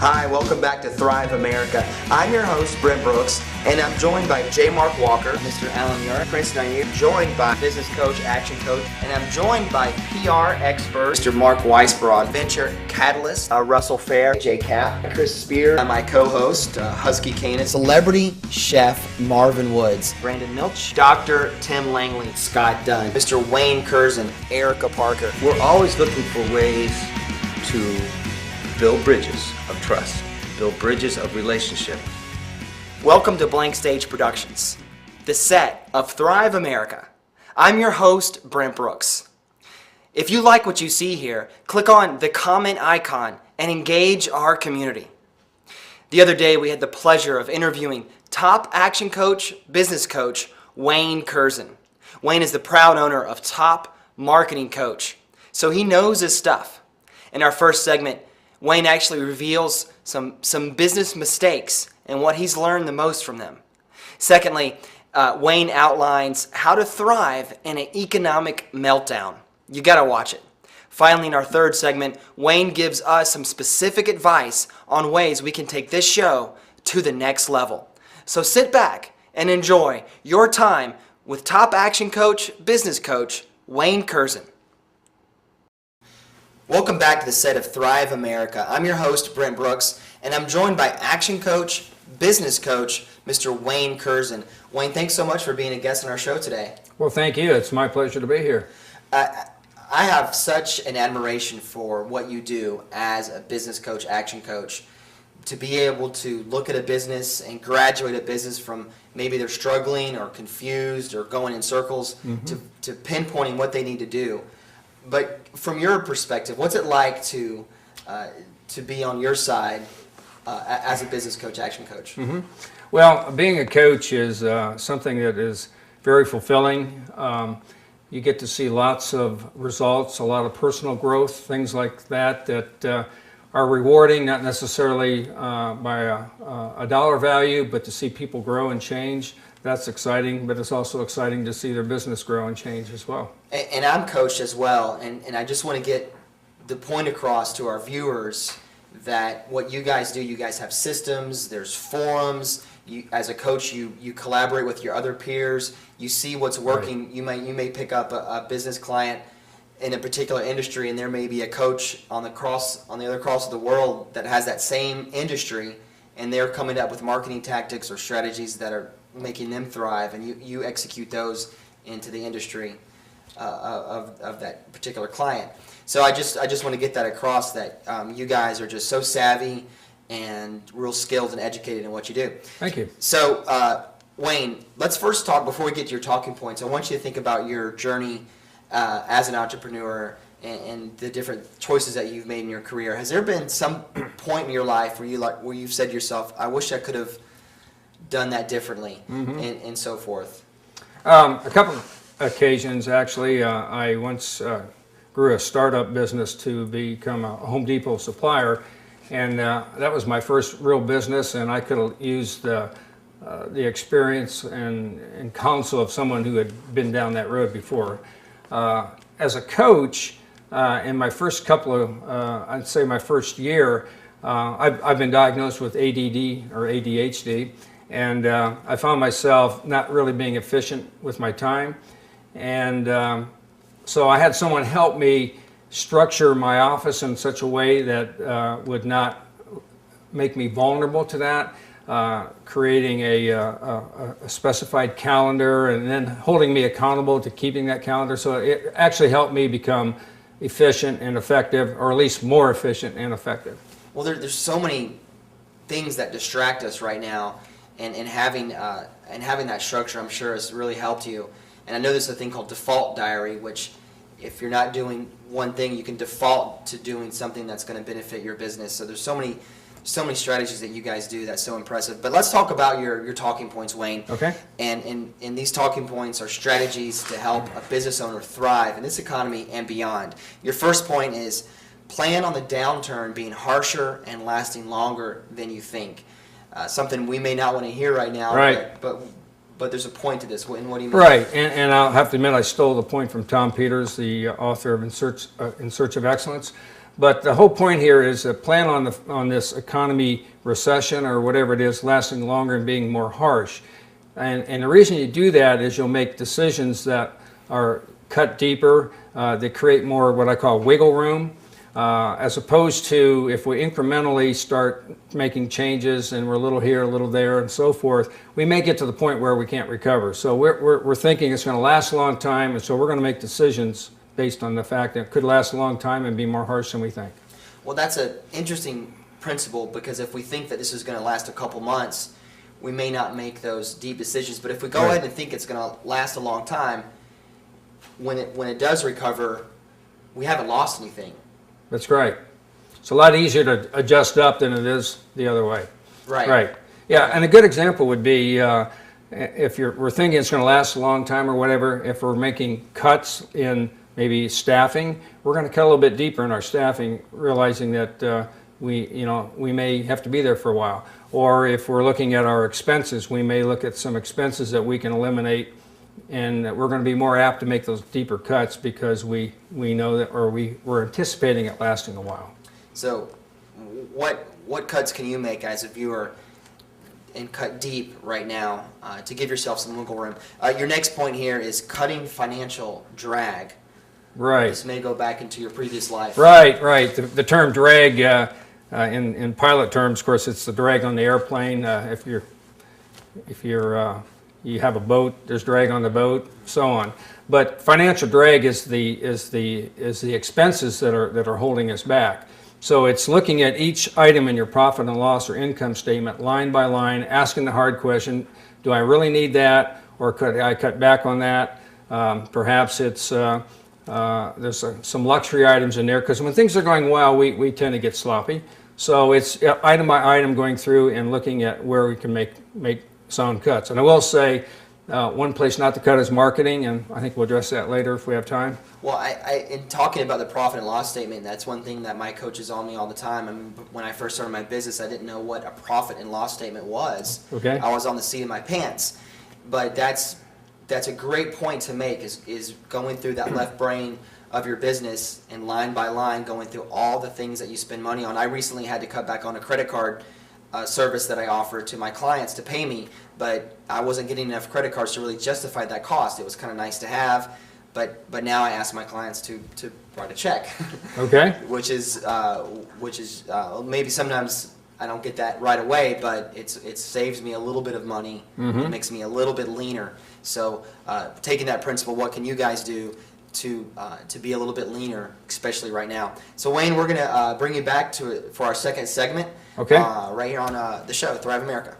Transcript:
Hi, welcome back to Thrive America. I'm your host, Brent Brooks, and I'm joined by J. Mark Walker, Mr. Alan Yard, Chris Danier, joined by business coach, action coach, and I'm joined by PR expert, Mr. Mark Weisbrod, venture catalyst, Russell Fair, J. Cap, Chris Spear, my co-host, Husky Kanan, celebrity chef Marvin Woods, Brandon Milch, Dr. Tim Langley, Scott Dunn, Mr. Wayne Kurzen, Erica Parker. We're always looking for ways to build bridges of trust, build bridges of relationship. Welcome to Blank Stage Productions, the set of Thrive America. I'm your host, Brent Brooks. If you like what you see here, click on the comment icon and engage our community. The other day, we had the pleasure of interviewing top action coach, business coach, Wayne Kurzen. Wayne is the proud owner of Top Marketing Coach, so he knows his stuff. In our first segment, Wayne actually reveals some business mistakes and what he's learned the most from them. Secondly, Wayne outlines how to thrive in an economic meltdown. You gotta watch it. Finally, in our third segment, Wayne gives us some specific advice on ways we can take this show to the next level. So sit back and enjoy your time with top action coach, business coach, Wayne Kurzen. Welcome back to the set of Thrive America. I'm your host, Brent Brooks, and I'm joined by action coach, business coach, Mr. Wayne Kurzen. Wayne, thanks so much for being a guest on our show today. Well, thank you. It's my pleasure to be here. I have such an admiration for what you do as a business coach, action coach, to be able to look at a business and graduate a business from maybe they're struggling or confused or going in circles to pinpointing what they need to do. But from your perspective, what's it like to be on your side as a business coach, action coach? Mm-hmm. Well, being a coach is something that is very fulfilling. You get to see lots of results, a lot of personal growth, things like that are rewarding, not necessarily by a dollar value, but to see people grow and change. That's exciting, but it's also exciting to see their business grow and change as well. And I'm coached as well, and I just want to get the point across to our viewers that what you guys do, you guys have systems, there's forums. As a coach, you collaborate with your other peers. You see what's working. Right. You may pick up a business client in a particular industry, and there may be a coach on the other cross of the world that has that same industry, and they're coming up with marketing tactics or strategies that are making them thrive, and you execute those into the industry of that particular client. So I just want to get that across that you guys are just so savvy and real skilled and educated in what you do. Thank you. So Wayne, let's first talk, before we get to your talking points, I want you to think about your journey as an entrepreneur and the different choices that you've made in your career. Has there been some point in your life where you've said to yourself, I wish I could have done that differently, and so forth? A couple of occasions, actually. I once grew a startup business to become a Home Depot supplier, and that was my first real business, and I could have used the experience and counsel of someone who had been down that road before. As a coach, in my first couple of, I'd say my first year, I've been diagnosed with ADD or ADHD, and I found myself not really being efficient with my time, and so I had someone help me structure my office in such a way that would not make me vulnerable to that, creating a specified calendar and then holding me accountable to keeping that calendar. So it actually helped me become efficient and effective, or at least more efficient and effective. Well, there's so many things that distract us right now, and having that structure, I'm sure, has really helped you. And I know there's a thing called default diary, which if you're not doing one thing, you can default to doing something that's going to benefit your business. So there's so many strategies that you guys do that's so impressive. But let's talk about your talking points, Wayne. Okay. And these talking points are strategies to help a business owner thrive in this economy and beyond. Your first point is plan on the downturn being harsher and lasting longer than you think. Something we may not want to hear right now, right. But there's a point to this. And what do you mean? Right, and I'll have to admit I stole the point from Tom Peters, the author of In Search of Excellence. But the whole point here is to plan on this economy recession or whatever it is lasting longer and being more harsh. And the reason you do that is you'll make decisions that are cut deeper, that create more what I call wiggle room, as opposed to if we incrementally start making changes and we're a little here, a little there, and so forth, we may get to the point where we can't recover. So we're thinking it's going to last a long time, and so we're going to make decisions based on the fact that it could last a long time and be more harsh than we think. Well, that's an interesting principle, because if we think that this is going to last a couple months, we may not make those deep decisions. But if we go Right. ahead and think it's going to last a long time, when it does recover, we haven't lost anything. That's right. It's a lot easier to adjust up than it is the other way. Right. Right. Yeah, and a good example would be if we're thinking it's going to last a long time or whatever, if we're making cuts in maybe staffing, we're going to cut a little bit deeper in our staffing, realizing that we may have to be there for a while. Or if we're looking at our expenses, we may look at some expenses that we can eliminate, and we're going to be more apt to make those deeper cuts because we know that, or we're anticipating it lasting a while. So what cuts can you make as a viewer and cut deep right now to give yourself some wiggle room? Your next point here is cutting financial drag. Right. This may go back into your previous life. Right, right. The term drag, in pilot terms, of course, it's the drag on the airplane. If you have a boat, there's drag on the boat, so on. But financial drag is the expenses that are holding us back. So it's looking at each item in your profit and loss or income statement, line by line, asking the hard question: do I really need that, or could I cut back on that? Perhaps it's there's some luxury items in there, because when things are going well, we tend to get sloppy. So it's item by item going through and looking at where we can make sound cuts. And I will say, one place not to cut is marketing, and I think we'll address that later if we have time. Well, in talking about the profit and loss statement, that's one thing that my coach is on me all the time. I mean, when I first started my business, I didn't know what a profit and loss statement was. Okay. I was on the seat of my pants. But that's a great point to make, is going through that left brain of your business and line by line going through all the things that you spend money on. I recently had to cut back on a credit card service that I offer to my clients to pay me, but I wasn't getting enough credit cards to really justify that cost. It was kind of nice to have, but now I ask my clients to write a check. Okay. which is maybe sometimes I don't get that right away, but it saves me a little bit of money. Mm-hmm. It makes me a little bit leaner. So taking that principle, what can you guys do to be a little bit leaner, especially right now? So Wayne, we're going to bring you back for our second segment. Okay. Right here on the show, Thrive America.